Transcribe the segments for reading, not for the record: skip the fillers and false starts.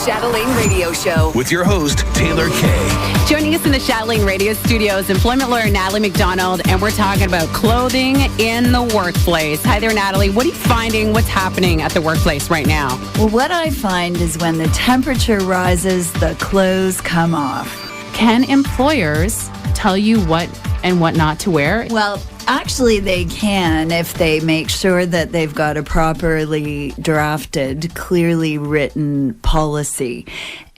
Chatelaine Radio Show with your host, Taylor Kay. Joining us in the Chatelaine Radio studios, employment lawyer Natalie Macdonald, and we're talking about clothing in the workplace. Hi there, Natalie. What are you finding? What's happening at the workplace right now? Well, what I find is when the temperature rises, the clothes come off. Can employers tell you what and what not to wear? Well, actually, they can if they make sure that they've got a properly drafted, clearly written policy.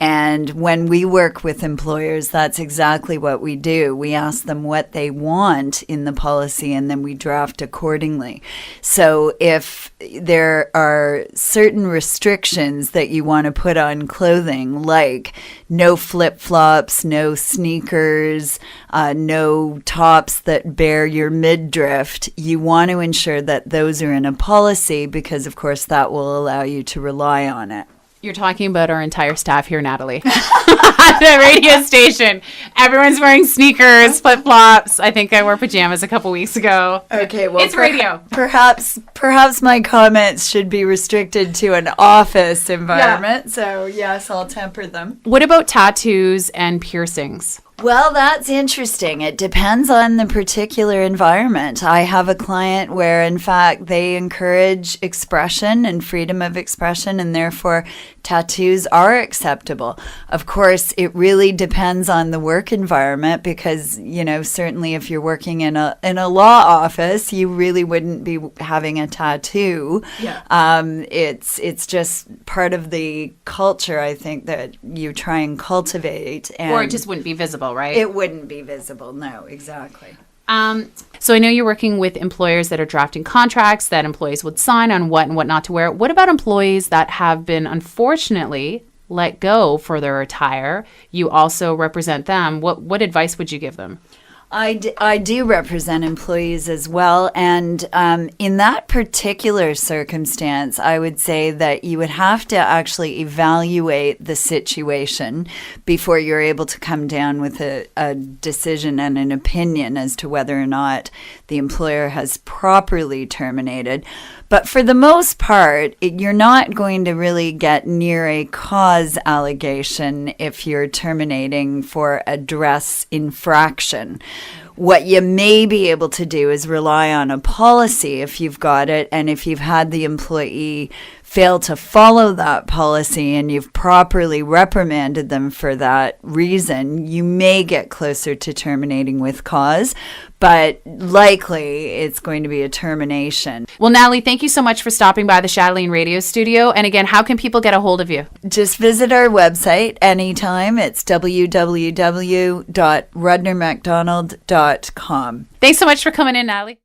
And when we work with employers, that's exactly what we do. We ask them what they want in the policy, and then we draft accordingly. So if there are certain restrictions that you want to put on clothing, like no flip-flops, no sneakers, no tops that bear your midriff, you want to ensure that those are in a policy because, of course, that will allow you to rely on it. You're talking about our entire staff here, Natalie. At the radio station. Everyone's wearing sneakers, flip-flops. I think I wore pajamas a couple weeks ago. Okay, well, it's radio. Perhaps my comments should be restricted to an office environment. Yeah. So, yes, I'll temper them. What about tattoos and piercings? Well, that's interesting. It depends on the particular environment. I have a client where, in fact, they encourage expression and freedom of expression, and therefore tattoos are acceptable. Of course, it really depends on the work environment because, you know, certainly if you're working in a law office, you really wouldn't be having a tattoo. Yeah. It's just part of the culture, I think, that you try and cultivate. Or it just wouldn't be visible. Right? It wouldn't be visible. No, exactly. So I know you're working with employers that are drafting contracts that employees would sign on what and what not to wear. What about employees that have been unfortunately let go for their attire? You also represent them. What advice would you give them? I do represent employees as well, and in that particular circumstance, I would say that you would have to actually evaluate the situation before you're able to come down with a decision and an opinion as to whether or not the employer has properly terminated. But for the most part, you're not going to really get near a cause allegation if you're terminating for a dress infraction. What you may be able to do is rely on a policy if you've got it, and if you've had the employee fail to follow that policy and you've properly reprimanded them for that reason, you may get closer to terminating with cause, but likely it's going to be a termination. Well, Natalie, thank you so much for stopping by the Chatelaine Radio studio. And again, how can people get a hold of you? Just visit our website anytime. It's www.rudnermacdonald.com. Thanks so much for coming in, Natalie.